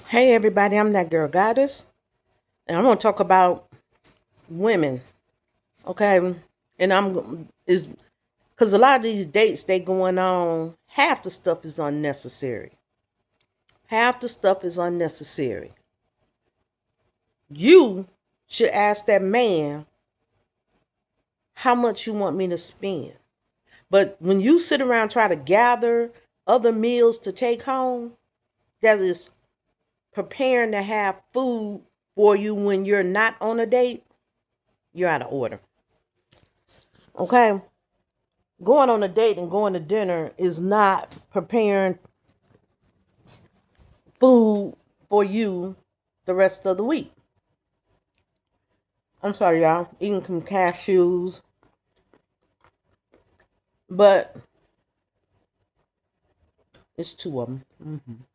Hey everybody, I'm that girl goddess, and I'm gonna talk about women, okay? And I'm is because a lot of these dates they going on, half the stuff is unnecessary. Half the stuff is unnecessary. You should ask that man how much you want me to spend. But when you sit around try to gather other meals to take home, that is preparing to have food for you when you're not on a date, you're out of order. Okay? Going on a date and going to dinner is not preparing food for you the rest of the week. I'm sorry, y'all. Eating some cashews, but it's two of them.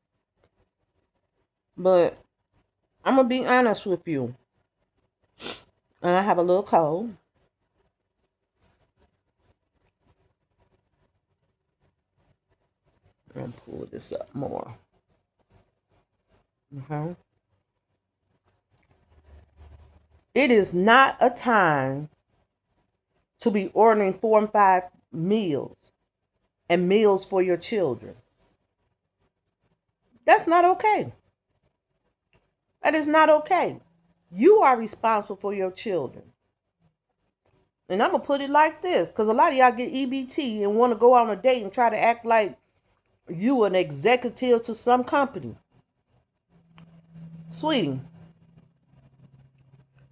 But I'm gonna be honest with you, and I have a little cold. I'm gonna pull this up more. Okay. It is not a time to be ordering 4 and 5 meals and meals for your children. That's not okay. That is not okay. You are responsible for your children. And I'm gonna put it like this, because a lot of y'all get EBT and want to go on a date and try to act like you an executive to some company. Sweetie,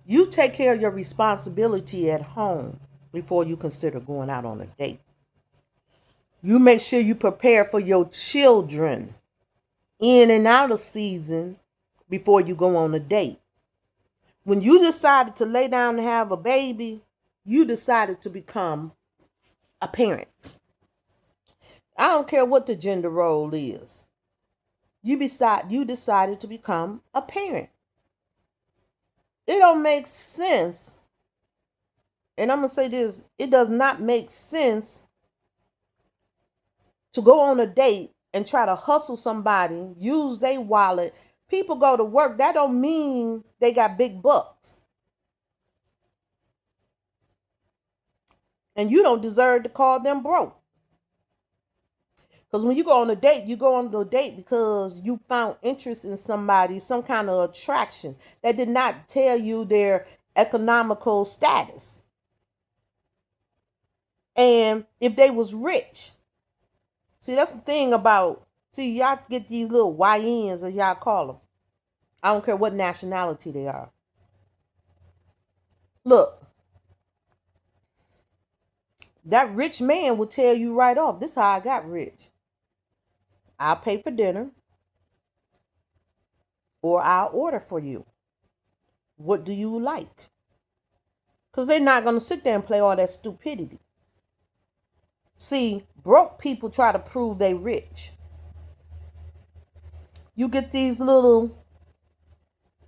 you take care of your responsibility at home before you consider going out on a date. You make sure you prepare for your children in and out of season before you go on a date. When you decided to lay down and have a baby, you decided to become a parent. I don't care what the gender role is. You decided to become a parent. It don't make sense. And I'm gonna say this, it does not make sense to go on a date and try to hustle somebody, use their wallet. People go to work. That don't mean they got big bucks. And you don't deserve to call them broke. Because when you go on a date, you go on a date because you found interest in somebody, some kind of attraction that did not tell you their economical status. And if they was rich, see, that's the thing about, see, y'all get these little YNs, as y'all call them. I don't care what nationality they are. Look, that rich man will tell you right off, this is how I got rich. I'll pay for dinner or I'll order for you. What do you like? Because they're not going to sit there and play all that stupidity. See, broke people try to prove they rich. You get these little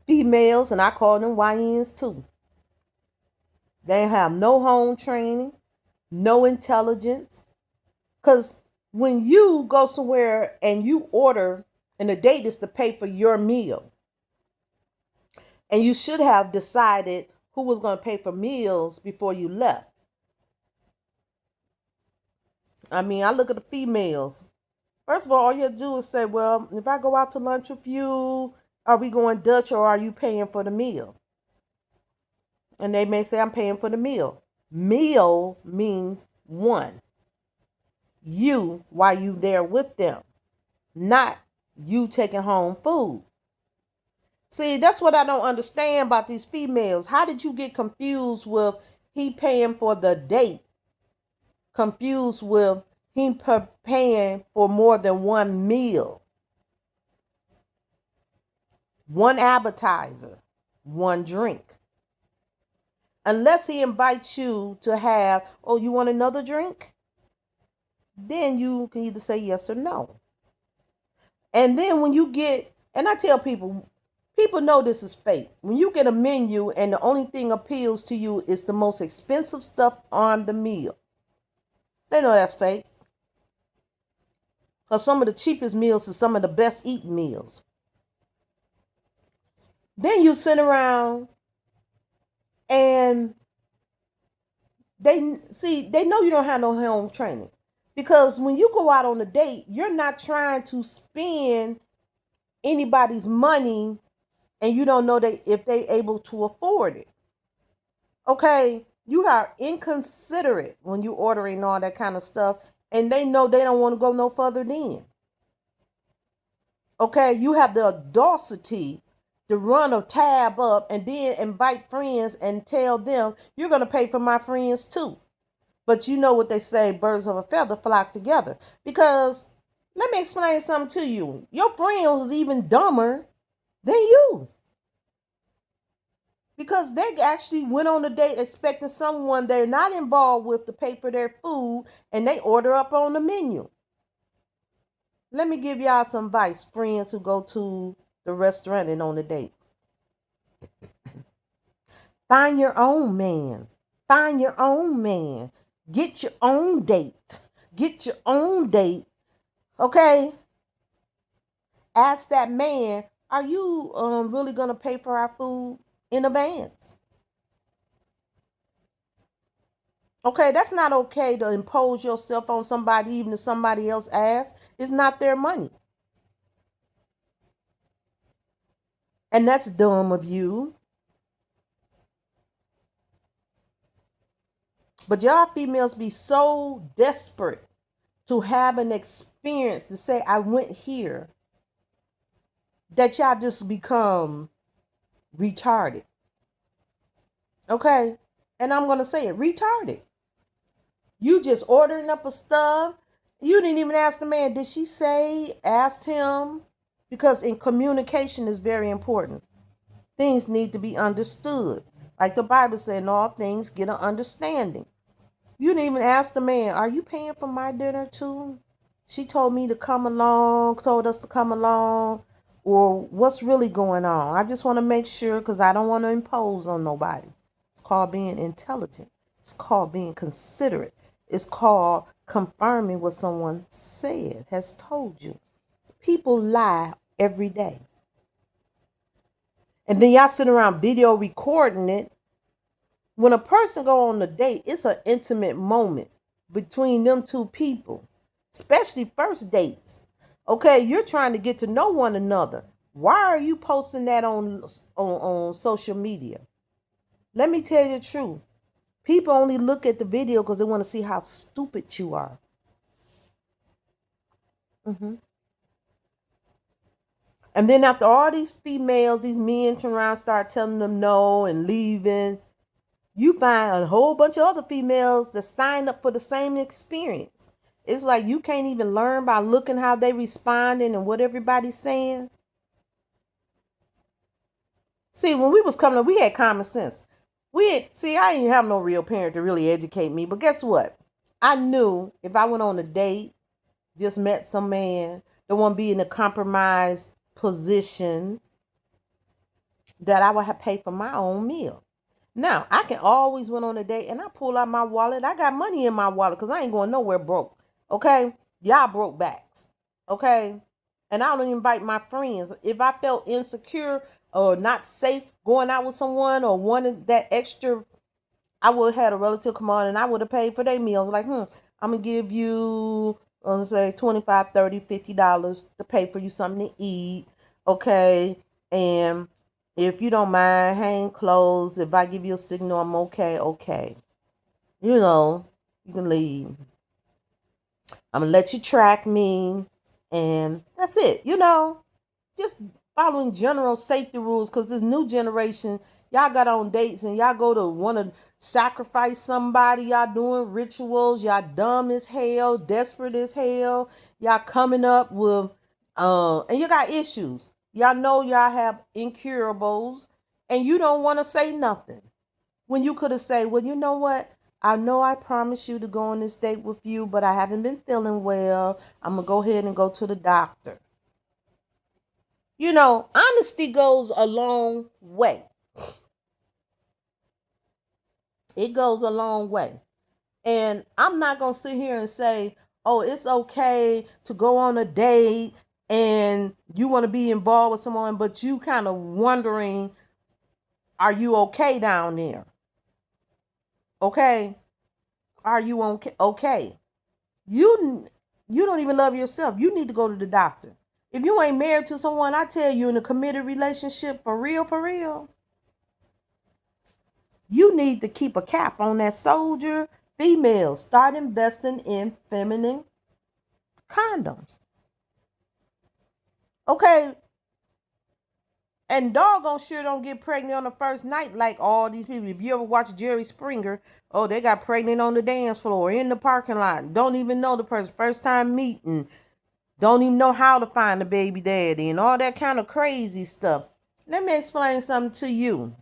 females, and I call them YNs too. They have no home training, no intelligence. Because when you go somewhere and you order, and the date is to pay for your meal, and you should have decided who was going to pay for meals before you left. I mean, I look at the females. First of all you have to do is say, well, if I go out to lunch with you, are we going Dutch or are you paying for the meal? And they may say, I'm paying for the meal. Meal means one. You while you there with them, not you taking home food. See, that's what I don't understand about these females. How did you get confused with he paying for the date? Confused with him paying for more than one meal, one appetizer, one drink. Unless he invites you to have, oh, you want another drink? Then you can either say yes or no. And then when you get, and I tell people, people know this is fake. When you get a menu and the only thing appeals to you is the most expensive stuff on the meal, they know that's fake. Because some of the cheapest meals are some of the best eating meals. Then you sit around and they know you don't have no home training. Because when you go out on a date, you're not trying to spend anybody's money and you don't know if they able to afford it. Okay, you are inconsiderate when you ordering all that kind of stuff, and they know they don't want to go no further then. Okay, you have the audacity to run a tab up and then invite friends and tell them you're going to pay for my friends too. But you know what they say, birds of a feather flock together. Because let me explain something to you. Your friend was even dumber than you. Because they actually went on a date expecting someone they're not involved with to pay for their food, and they order up on the menu. Let me give y'all some advice, friends who go to the restaurant and on a date. Find your own man. Find your own man. Get your own date. Get your own date. Okay? Ask that man, are you really going to pay for our food in advance? Okay, that's not okay to impose yourself on somebody, even if somebody else asks. It's not their money. And that's dumb of you. But y'all females be so desperate to have an experience to say, I went here, that y'all just become retarded. Okay? And I'm going to say it, retarded. You just ordering up a stuff. You didn't even ask the man, did she say, asked him? Because in communication is very important. Things need to be understood. Like the Bible said, in all things get an understanding. You didn't even ask the man, are you paying for my dinner too? She told me to come along, told us to come along, or what's really going on? I just want to make sure because I don't want to impose on nobody. It's called being intelligent. It's called being considerate. It's called confirming what someone said, has told you. People lie every day. And then y'all sit around video recording it. When a person go on a date, it's an intimate moment between them two people, especially first dates. Okay, you're trying to get to know one another. Why are you posting that on social media? Let me tell you the truth. People only look at the video because they want to see how stupid you are. And then after all these females, these men turn around, start telling them no and leaving, you find a whole bunch of other females that signed up for the same experience. It's like you can't even learn by looking how they responding and what everybody's saying. See, when we was coming up, we had common sense. I didn't have no real parent to really educate me. But guess what? I knew if I went on a date, just met some man, don't want to be in a compromised position, that I would have paid for my own meal. Now, I can always went on a date and I pull out my wallet. I got money in my wallet because I ain't going nowhere broke. Okay? Y'all broke backs. Okay? And I don't invite my friends. If I felt insecure or not safe going out with someone or wanted that extra, I would have had a relative come on and I would have paid for their meal. Like, I'm going to give you, let's say, $25, $30, $50 to pay for you something to eat. Okay? And if you don't mind, hang clothes. If I give you a signal, I'm okay. Okay. You know, you can leave. I'm going to let you track me. And that's it. You know, just following general safety rules because this new generation, y'all got on dates and y'all go to want to sacrifice somebody. Y'all doing rituals. Y'all dumb as hell, desperate as hell. Y'all coming up with, and you got issues. Y'all know y'all have incurables and you don't want to say nothing. When you could have said, well, you know what? I know I promised you to go on this date with you, but I haven't been feeling well. I'm going to go ahead and go to the doctor. You know, honesty goes a long way. It goes a long way. And I'm not going to sit here and say, oh, it's okay to go on a date and you want to be involved with someone, but you kind of wondering, are you okay down there? Okay? Are you okay? Okay. You don't even love yourself. You need to go to the doctor. If you ain't married to someone, I tell you, in a committed relationship, for real, you need to keep a cap on that soldier. Females, start investing in feminine condoms. Okay? And doggone sure don't get pregnant on the first night like all these people. If you ever watch Jerry Springer, oh, they got pregnant on the dance floor, in the parking lot. Don't even know the person. First time meeting. Don't even know how to find a baby daddy and all that kind of crazy stuff. Let me explain something to you.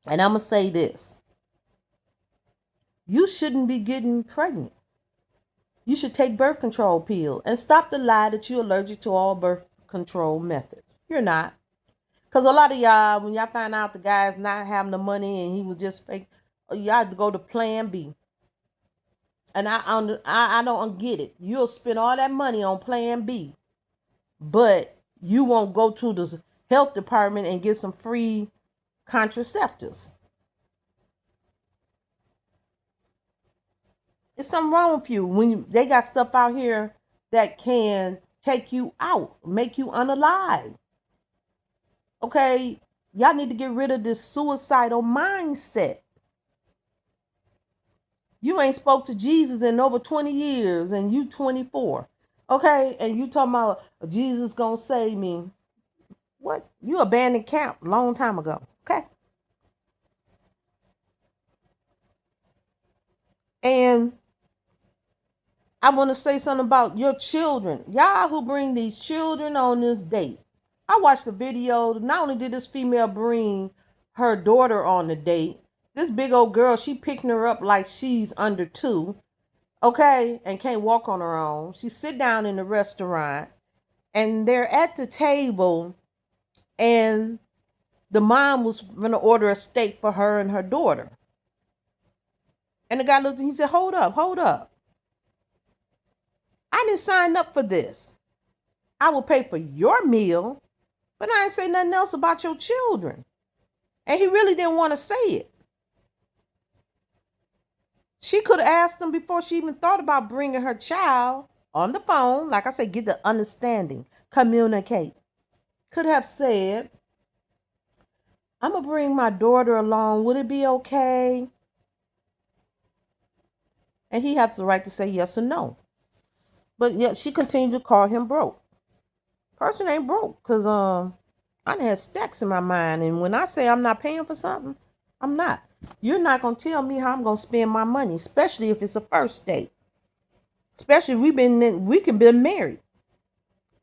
And I'm going to say this. You shouldn't be getting pregnant. You should take birth control pill and stop the lie that you're allergic to all birth control methods. You're not. Because a lot of y'all, when y'all find out the guy's not having the money and he was just fake, y'all have to go to plan B. And I don't get it. You'll spend all that money on plan B, but you won't go to the health department and get some free contraceptives. It's something wrong with you when they got stuff out here that can take you out, make you unalive. Okay, y'all need to get rid of this suicidal mindset. You ain't spoke to Jesus in over 20 years and you 24. Okay, and you talking about Jesus gonna save me. What? You abandoned camp a long time ago. Okay. And I want to say something about your children. Y'all who bring these children on this date. I watched the video. Not only did this female bring her daughter on the date, this big old girl, she picking her up like she's under 2, okay, and can't walk on her own. She sit down in the restaurant, and they're at the table, and the mom was going to order a steak for her and her daughter. And the guy looked and he said, hold up. I didn't sign up for this. I will pay for your meal, but I ain't say nothing else about your children. And he really didn't want to say it. She could have asked him before she even thought about bringing her child on the phone. Like I said, get the understanding, communicate. Could have said, I'm going to bring my daughter along. Would it be okay? And he has the right to say yes or no. But yet she continued to call him broke. Person ain't broke because I done had stacks in my mind. And when I say I'm not paying for something, I'm not. You're not going to tell me how I'm going to spend my money, especially if it's a first date. Especially if we can be married.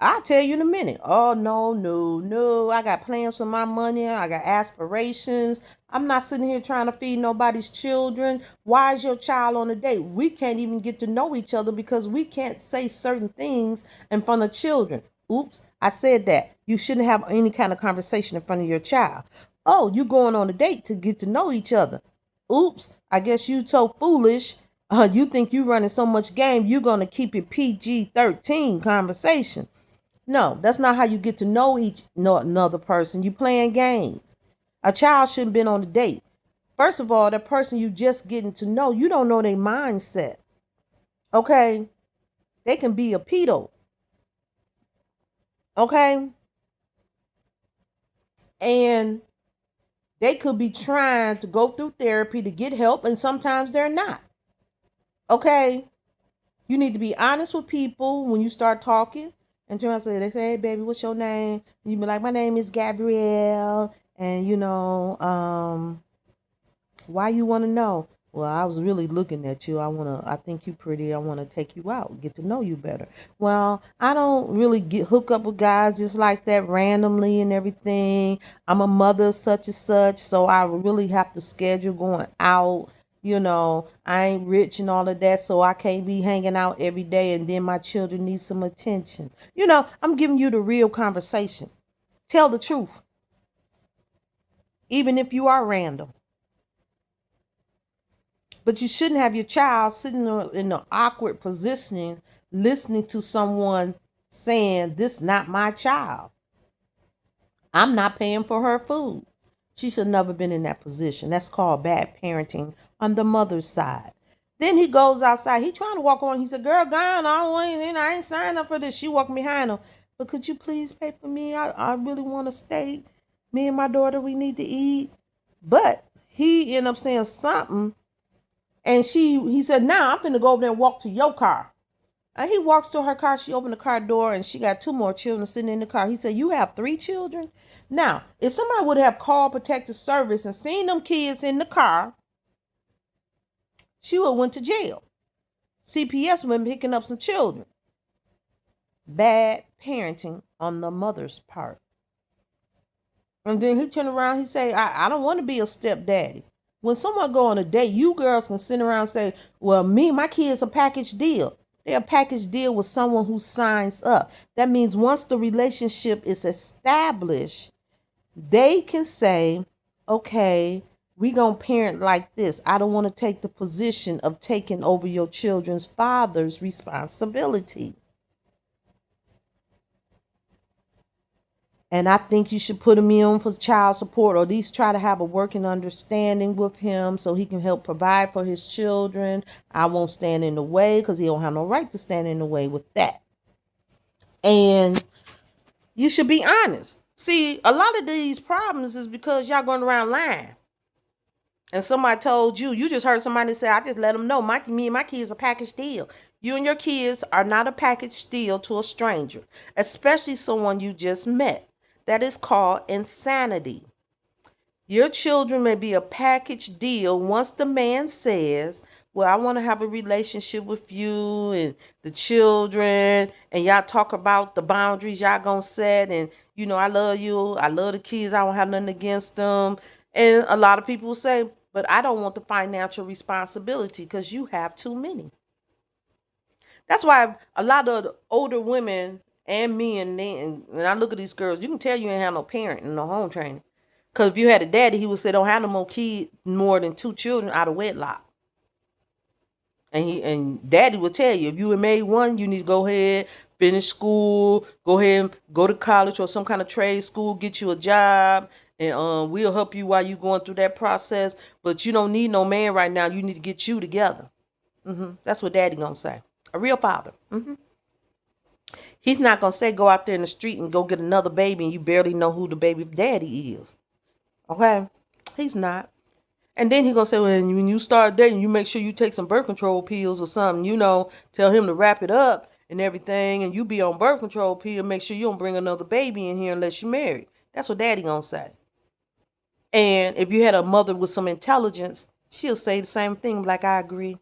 I'll tell you in a minute. Oh, no. I got plans for my money. I got aspirations. I'm not sitting here trying to feed nobody's children. Why is your child on a date? We can't even get to know each other because we can't say certain things in front of children. Oops, I said that. You shouldn't have any kind of conversation in front of your child. Oh, you going on a date to get to know each other. Oops, I guess you so foolish. You think you running so much game, you're going to keep it PG-13 conversation. No, that's not how you get to know another person. You playing games. A child shouldn't have been on a date. First of all, that person you just getting to know, you don't know their mindset. Okay? They can be a pedo. Okay? And they could be trying to go through therapy to get help, and sometimes they're not. Okay? You need to be honest with people when you start talking. And turn around and they say, hey, baby, what's your name? And you be like, my name is Gabrielle. And, why you want to know? Well, I was really looking at you. I think you pretty. I want to take you out, get to know you better. Well, I don't really hook up with guys just like that randomly and everything. I'm a mother such and such, so I really have to schedule going out. I ain't rich and all of that, so I can't be hanging out every day, and then my children need some attention. I'm giving you the real conversation. Tell the truth. Even if you are random. But you shouldn't have your child sitting in an awkward position listening to someone saying, this not my child. I'm not paying for her food. She should never been in that position. That's called bad parenting on the mother's side. Then he goes outside. He trying to walk on. He said, girl, gone. I ain't signed up for this. She walking behind him. But could you please pay for me? I really want to stay. Me and my daughter, we need to eat. But he ended up saying something. And he said, now I'm going to go over there and walk to your car. And he walks to her car. She opened the car door and she got 2 more children sitting in the car. He said, you have 3 children? Now, if somebody would have called protective service and seen them kids in the car, she would have went to jail. CPS would have been picking up some children. Bad parenting on the mother's part. And then he turned around, he said, I don't want to be a stepdaddy. When someone go on a date, you girls can sit around and say, well, my kids a package deal. They're a package deal with someone who signs up. That means once the relationship is established, they can say, okay, we gonna parent like this. I don't want to take the position of taking over your children's father's responsibility. And I think you should put him in for child support, or at least try to have a working understanding with him so he can help provide for his children. I won't stand in the way because he don't have no right to stand in the way with that. And you should be honest. See, a lot of these problems is because y'all going around lying. And somebody told you just heard somebody say, I just let them know me and my kids a package deal. You and your kids are not a package deal to a stranger, especially someone you just met. That is called insanity. Your children may be a package deal once the man says, well, I want to have a relationship with you and the children, and y'all talk about the boundaries y'all gonna set, and I love you, I love the kids, I don't have nothing against them. And a lot of people will say, but I don't want the financial responsibility because you have too many. That's why a lot of the older women and men, and I look at these girls, you can tell you ain't have no parent and no home training. Because if you had a daddy, he would say, don't have no more kids, more than 2 children out of wedlock. And daddy will tell you, if you had made one, you need to go ahead, finish school, go ahead and go to college or some kind of trade school, get you a job, and we'll help you while you're going through that process. But you don't need no man right now. You need to get you together. That's what daddy gonna say. A real father. He's not gonna say go out there in the street and go get another baby and you barely know who the baby daddy is. Okay? He's not. And then he's gonna say, well, when you start dating, you make sure you take some birth control pills or something, tell him to wrap it up and everything, and you be on birth control pill, make sure you don't bring another baby in here unless you're married. That's what daddy gonna say. And if you had a mother with some intelligence, she'll say the same thing, like, I agree.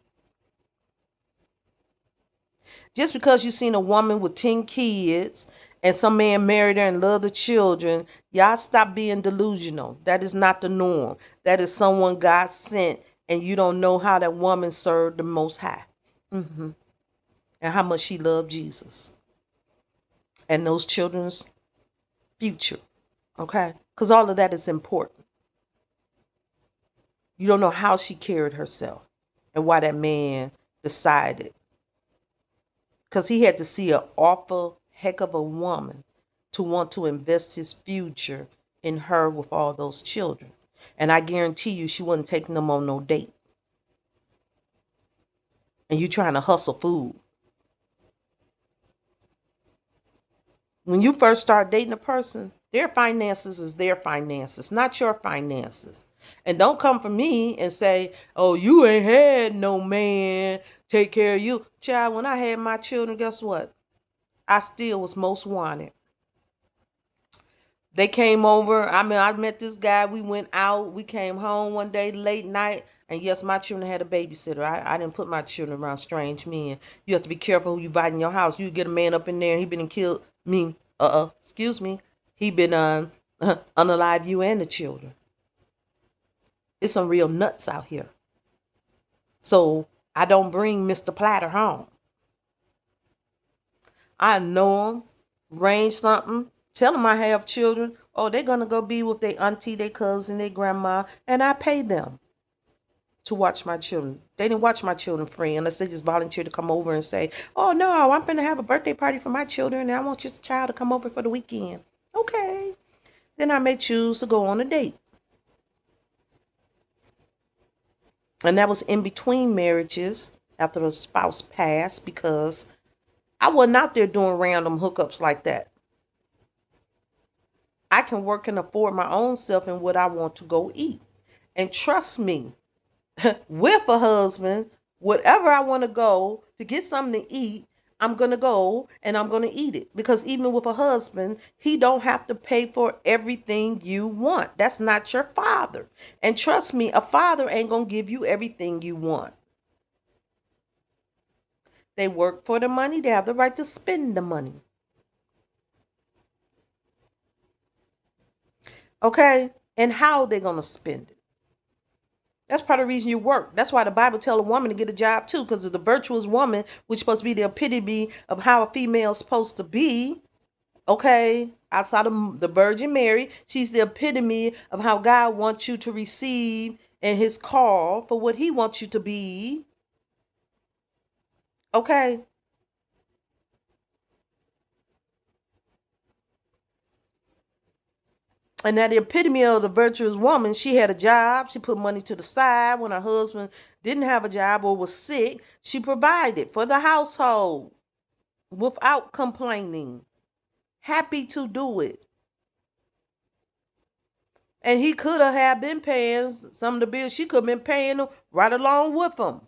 Just because you seen a woman with 10 kids and some man married her and love the children, y'all stop being delusional. That is not the norm. That is someone God sent, and you don't know how that woman served the Most High. And how much she loved Jesus and those children's future. Okay? Because all of that is important. You don't know how she carried herself and why that man decided. Because he had to see an awful heck of a woman to want to invest his future in her with all those children. And I guarantee you she wasn't taking them on no date. And you trying to hustle food. When you first start dating a person, their finances is their finances, not your finances. And don't come for me and say, oh, you ain't had no man take care of you. Child, when I had my children, guess what? I still was most wanted. They came over. I met this guy. We went out. We came home one day late night. And yes, my children had a babysitter. I didn't put my children around strange men. You have to be careful who you invite in your house. You get a man up in there and he been and killed me. Excuse me. He been unalive you and the children. It's some real nuts out here. So I don't bring Mr. Platter home. I know him, range something, tell them I have children. Oh, they're going to go be with their auntie, their cousin, their grandma, and I pay them to watch my children. They didn't watch my children free unless they just volunteered to come over and say, oh no, I'm going to have a birthday party for my children and I want your child to come over for the weekend. Okay. Then I may choose to go on a date. And that was in between marriages after the spouse passed because I wasn't out there doing random hookups like that. I can work and afford my own self and what I want to go eat. And trust me, with a husband, whatever I want to go to get something to eat, I'm going to go and I'm going to eat it. Because even with a husband, he don't have to pay for everything you want. That's not your father. And trust me, a father ain't going to give you everything you want. They work for the money. They have the right to spend the money. Okay? And how are they going to spend it? That's part of the reason you work. That's why the Bible tells a woman to get a job too, because of the virtuous woman, which is supposed to be the epitome of how a female is supposed to be. Okay, outside of the Virgin Mary, she's the epitome of how God wants you to receive and his call for what he wants you to be. Okay. And that the epitome of the virtuous woman, she had a job. She put money to the side when her husband didn't have a job or was sick. She provided for the household without complaining. Happy to do it. And he could have been paying some of the bills. She could have been paying them right along with him.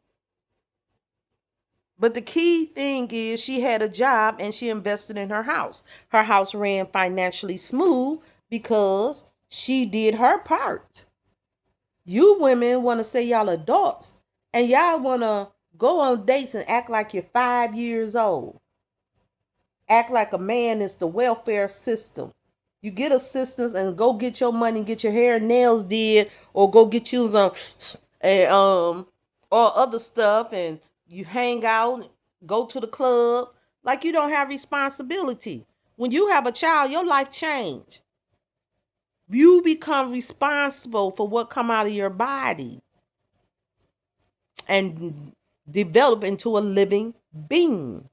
But the key thing is she had a job and she invested in her house. Her house ran financially smooth because she did her part. You women want to say y'all adults and y'all want to go on dates and act like you're 5 years old. Act like a man is the welfare system. You get assistance and go get your money, get your hair and nails did, or go get you some and or other stuff, and you hang out, go to the club, like you don't have responsibility. When you have a child, your life change. You become responsible for what come out of your body and develop into a living being.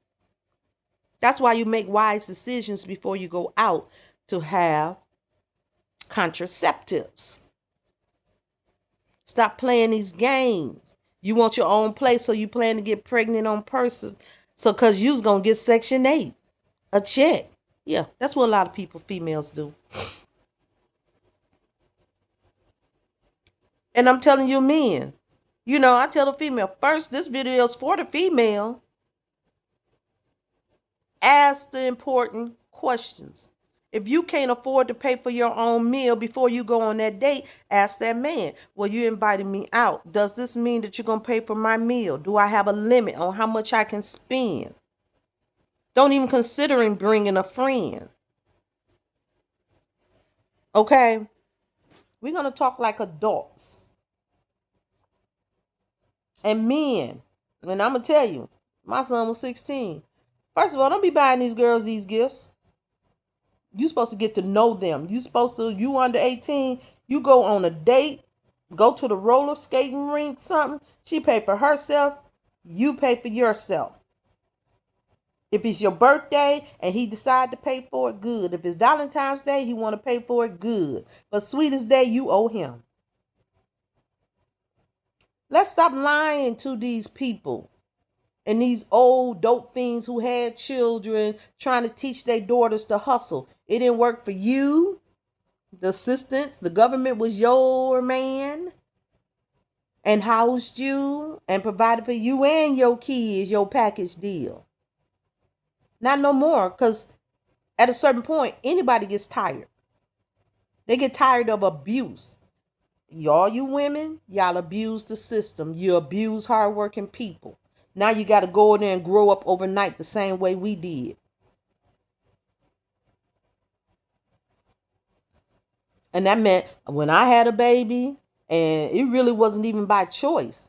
That's why you make wise decisions before you go out to have contraceptives. Stop playing these games. You want your own place, so you plan to get pregnant on person. So cause you's gonna get Section 8, a check. Yeah, that's what a lot of people, females do. And I'm telling you, men, I tell the female, first, this video is for the female. Ask the important questions. If you can't afford to pay for your own meal before you go on that date, ask that man, well, you invited me out. Does this mean that you're going to pay for my meal? Do I have a limit on how much I can spend? Don't even consider bringing a friend. Okay? We're going to talk like adults. And men, and I'm going to tell you, my son was 16. First of all, don't be buying these girls these gifts. You supposed to get to know them. You under 18, you go on a date, go to the roller skating rink, something. She pay for herself, you pay for yourself. If it's your birthday and he decide to pay for it, good. If it's Valentine's Day, he want to pay for it, good. But Sweetest Day, you owe him. Let's stop lying to these people and these old dope fiends who had children trying to teach their daughters to hustle. It didn't work for you. The assistance, the government was your man and housed you and provided for you and your kids your package deal. Not no more, because at a certain point, anybody gets tired. They get tired of abuse. Y'all, you women, y'all abuse the system. You abuse hardworking people. Now you got to go in there and grow up overnight the same way we did. And that meant when I had a baby, and it really wasn't even by choice,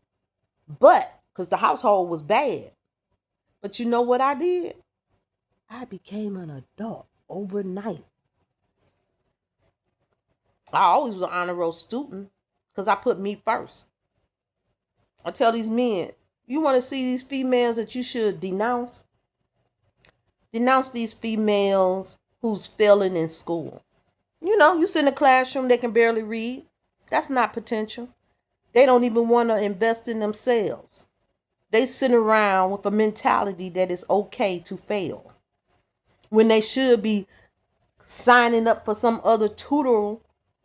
but because the household was bad. But you know what I did? I became an adult overnight. I always was an honor roll student because I put me first. I tell these men, you want to see these females that you should denounce? Denounce these females who's failing in school. You sit in a classroom, they can barely read. That's not potential. They don't even want to invest in themselves. They sit around with a mentality that it's okay to fail when they should be signing up for some other tutor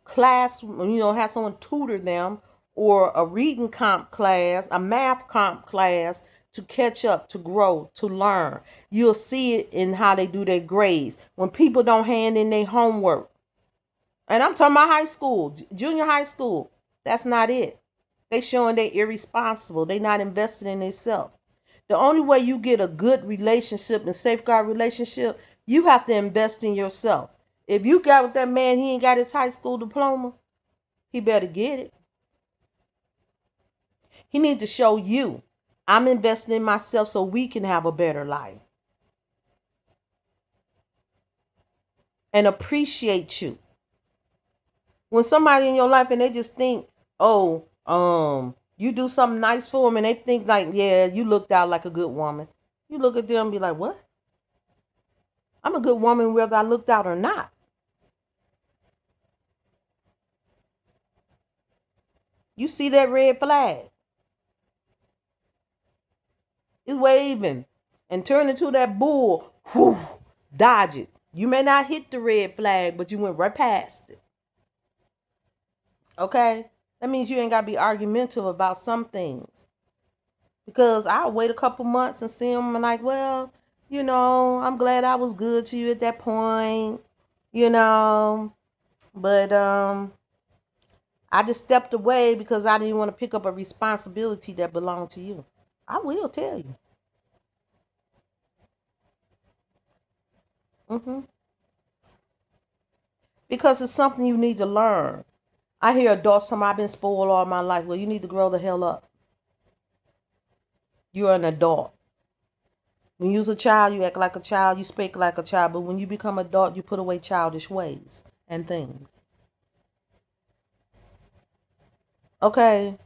class, have someone tutor them, or a reading comp class, a math comp class, to catch up, to grow, to learn. You'll see it in how they do their grades. When people don't hand in their homework, and I'm talking about high school, junior high school, that's not it. They showing they irresponsible. They not invested in themselves. The only way you get a good relationship and safeguard relationship, you have to invest in yourself. If you got with that man, he ain't got his high school diploma, he better get it. He needs to show you, I'm investing in myself so we can have a better life. And appreciate you. When somebody in your life and they just think, oh, you do something nice for them and they think like, yeah, you looked out like a good woman. You look at them and be like, what? I'm a good woman whether I looked out or not. You see that red flag? It's waving and turn into that bull. Whew, dodge it. You may not hit the red flag, but you went right past it. Okay? That means you ain't got to be argumentative about some things. Because I'll wait a couple months and see them and like, well, I'm glad I was good to you at that point, but I just stepped away because I didn't want to pick up a responsibility that belonged to you. I will tell you. Because it's something you need to learn. I hear adults tell me I've been spoiled all my life. Well, you need to grow the hell up. You're an adult. When you was a child, you act like a child, you speak like a child. But when you become adult, you put away childish ways and things. Okay?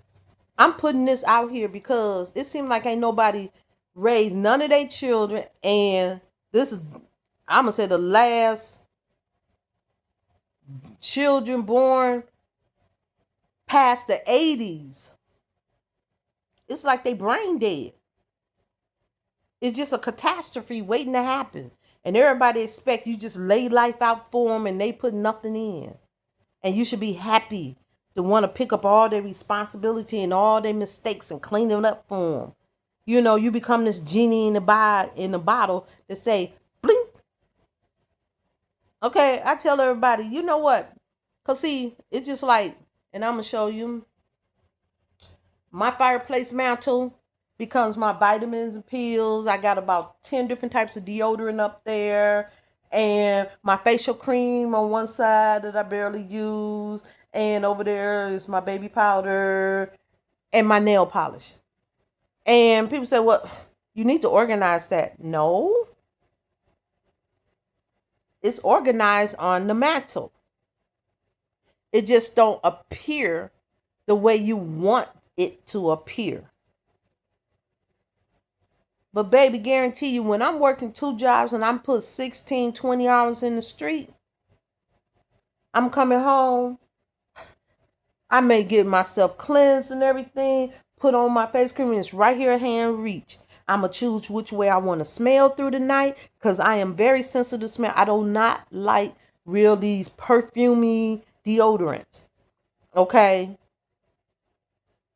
I'm putting this out here because it seems like ain't nobody raised none of their children. And this is, I'm going to say, the last children born past the 80s. It's like they brain dead. It's just a catastrophe waiting to happen. And everybody expects you just lay life out for them and they put nothing in. And you should be happy to want to pick up all their responsibility and all their mistakes and clean them up for them. You become this genie in the bottle that say, blink. Okay, I tell everybody, you know what? Because see, it's just like, and I'm going to show you, my fireplace mantle becomes my vitamins and pills. I got about 10 different types of deodorant up there. And my facial cream on one side that I barely use. And over there is my baby powder and my nail polish. And people say, well, you need to organize that. No. It's organized on the mantle. It just don't appear the way you want it to appear. But baby, guarantee you, when I'm working 2 jobs and I'm put 16, 20 hours in the street, I'm coming home. I may get myself cleansed and everything, put on my face cream, and it's right here at hand reach. I'm going to choose which way I want to smell through the night because I am very sensitive to smell. I do not like these perfumey deodorants. Okay?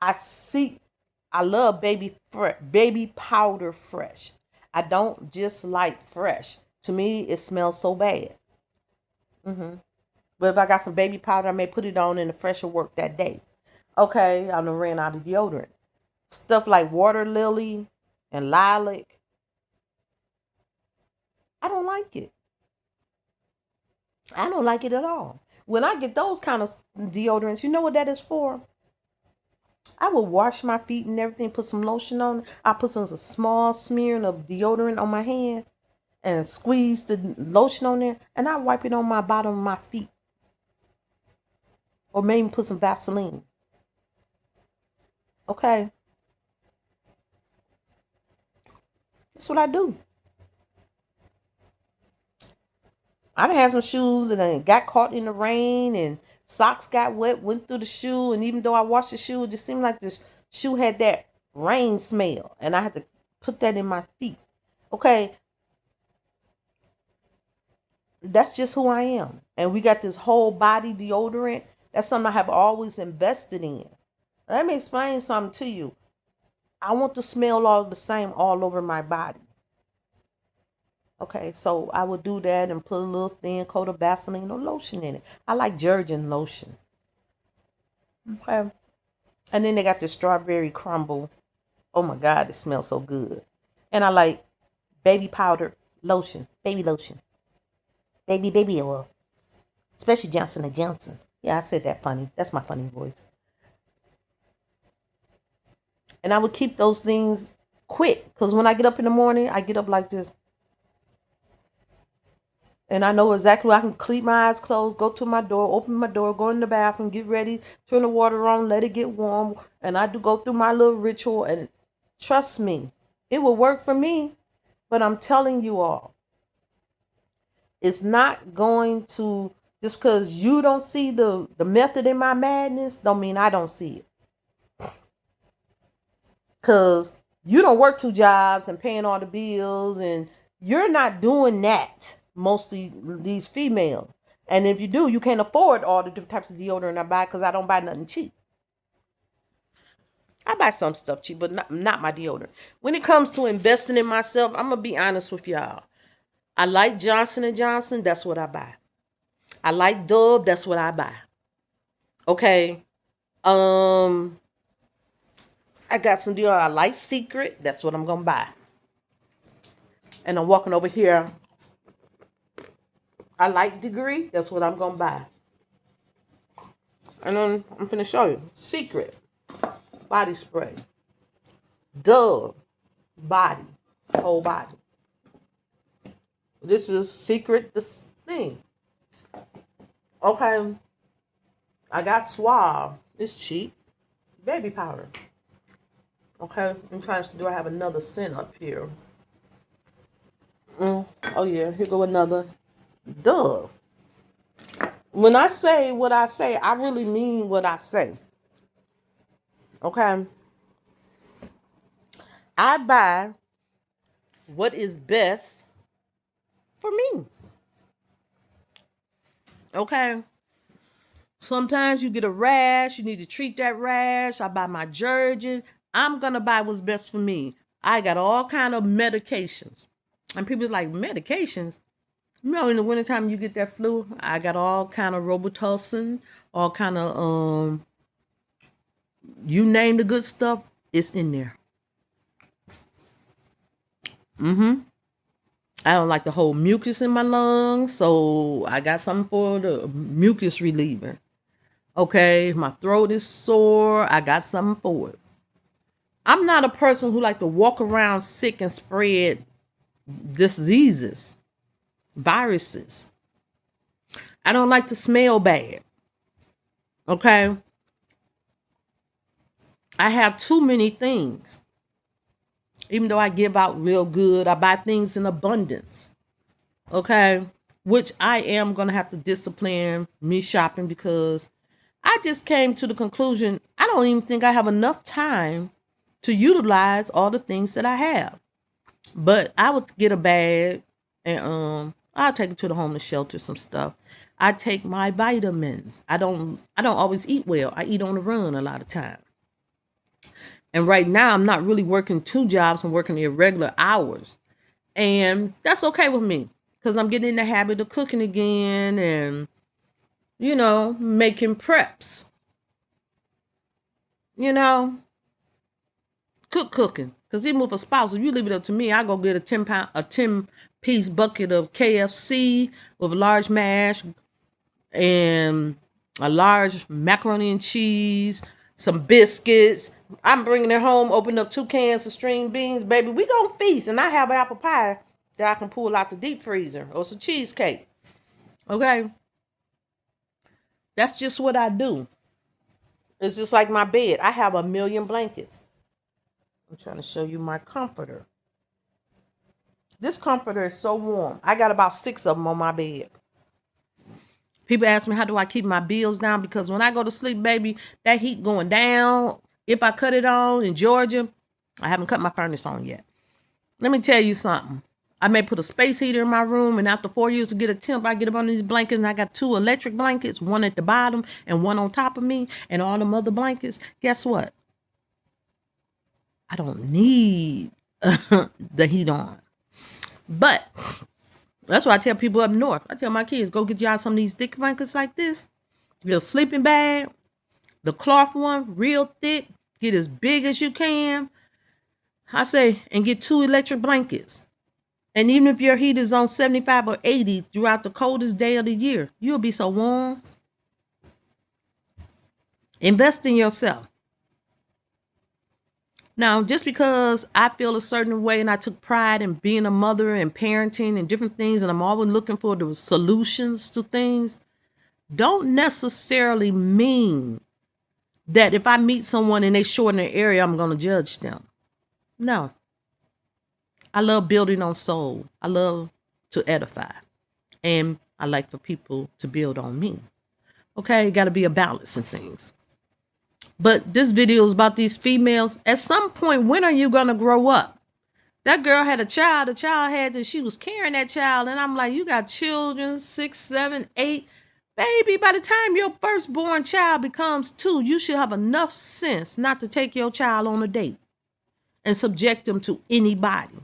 I love baby powder fresh. I don't just like fresh. To me, it smells so bad. But if I got some baby powder, I may put it on and the fresher work that day. Okay, I done ran out of deodorant. Stuff like water lily and lilac, I don't like it. I don't like it at all. When I get those kind of deodorants, you know what that is for? I will wash my feet and everything, put some lotion on. I put some small smearing of deodorant on my hand and squeeze the lotion on there, and I wipe it on my bottom of my feet. Or maybe put some Vaseline. Okay? That's what I do. I done had some shoes and I got caught in the rain and socks got wet, went through the shoe. And even though I washed the shoe, it just seemed like the shoe had that rain smell. And I had to put that in my feet. Okay, that's just who I am. And we got this whole body deodorant. That's something I have always invested in. Let me explain something to you. I want to smell all the same all over my body. Okay, so I would do that and put a little thin coat of Vaseline or lotion in it. I like Jergens lotion. Okay. And then they got the strawberry crumble. Oh my God, it smells so good. And I like baby powder lotion, baby lotion, baby oil, especially Johnson & Johnson. Yeah, I said that funny. That's my funny voice. And I would keep those things quick because when I get up in the morning, I get up like this. And I know exactly I can keep my eyes closed, go to my door, open my door, go in the bathroom, get ready, turn the water on, let it get warm. And I do go through my little ritual. And trust me, it will work for me. But I'm telling you all, it's not going to, just because you don't see the method in my madness, don't mean I don't see it. Because you don't work 2 jobs and paying all the bills, and you're not doing that, mostly these females. And if you do, you can't afford all the different types of deodorant I buy because I don't buy nothing cheap. I buy some stuff cheap, but not my deodorant. When it comes to investing in myself, I'm going to be honest with y'all. I like Johnson & Johnson. That's what I buy. I like Dove. That's what I buy. Okay. I got some deodorant. I like Secret. That's what I'm going to buy. And I'm walking over here. I like Degree. That's what I'm going to buy. And then I'm finna show you. Secret body spray. Dove body. Whole body. This is Secret this thing. Okay. I got Suave. It's cheap. Baby powder. Okay. I'm trying to do I have another scent up here. Oh yeah. Here go another. Dove. When I say what I say, I really mean what I say. Okay. I buy what is best for me. Okay. Sometimes you get a rash, you need to treat that rash. I buy my Jergens. I'm gonna buy what's best for me. I got all kind of medications. And people like, medications? You know, in the wintertime you get that flu. I got all kind of Robitussin, all kind of you name the good stuff, it's in there. I don't like the whole mucus in my lungs, so I got something for the mucus reliever. Okay, if my throat is sore, I got something for it. I'm not a person who like to walk around sick and spread diseases, viruses. I don't like to smell bad. Okay, I have too many things. Even though I give out real good, I buy things in abundance. Okay, which I am gonna have to discipline me shopping because I just came to the conclusion I don't even think I have enough time to utilize all the things that I have. But I would get a bag and I'll take it to the homeless shelter, some stuff. I take my vitamins. I don't always eat well. I eat on the run a lot of time. And right now I'm not really working 2 jobs. I'm working irregular hours. And that's okay with me because I'm getting in the habit of cooking again and making preps. You know, cooking. Because even with a spouse, if you leave it up to me, I go get a 10-piece bucket of KFC with a large mash and a large macaroni and cheese, some biscuits. I'm bringing it home, open up 2 cans of string beans, baby. We gonna feast, and I have apple pie that I can pull out the deep freezer or some cheesecake. Okay, that's just what I do. It's just like my bed. I have a million blankets. I'm trying to show you my comforter. This comforter is so warm. I got about 6 of them on my bed. People ask me, how do I keep my bills down? Because when I go to sleep, baby, that heat going down. If I cut it on in Georgia, I haven't cut my furnace on yet. Let me tell you something. I may put a space heater in my room, and after 4 years to get a temp, I get up on these blankets, and I got 2 electric blankets, one at the bottom and one on top of me, and all them other blankets. Guess what? I don't need the heat on. But that's why I tell people up north. I tell my kids, go get y'all some of these thick blankets like this. Little sleeping bag, the cloth one, real thick. Get as big as you can. I say, and get 2 electric blankets. And even if your heat is on 75 or 80 throughout the coldest day of the year, you'll be so warm. Invest in yourself. Now, just because I feel a certain way and I took pride in being a mother and parenting and different things, and I'm always looking for the solutions to things, don't necessarily mean that if I meet someone and they short in their area, I'm going to judge them. No. I love building on soul. I love to edify. And I like for people to build on me. Okay, got to be a balance in things. But this video is about these females. At some point, when are you going to grow up? That girl had a child. The child had that she was carrying that child. And I'm like, you got children, 6, 7, 8. Baby, by the time your firstborn child becomes 2, you should have enough sense not to take your child on a date and subject them to anybody.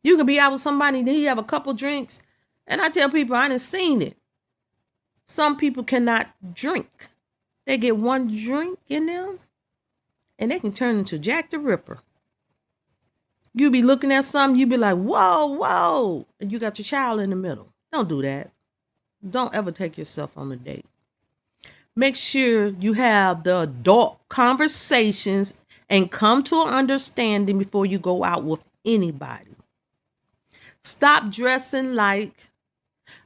You could be out with somebody and he have a couple drinks. And I tell people, I done seen it. Some people cannot drink. They get one drink in them and they can turn into Jack the Ripper. You be looking at something, you be like, whoa, whoa. And you got your child in the middle. Don't do that. Don't ever take yourself on a date. Make sure you have the adult conversations and come to an understanding before you go out with anybody. Stop dressing like,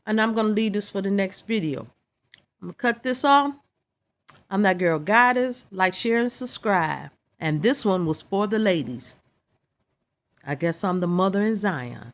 and I'm going to leave this for the next video. I'm going to cut this off. I'm that girl Goddess. Like, share, and subscribe. And this one was for the ladies. I guess I'm the mother in Zion.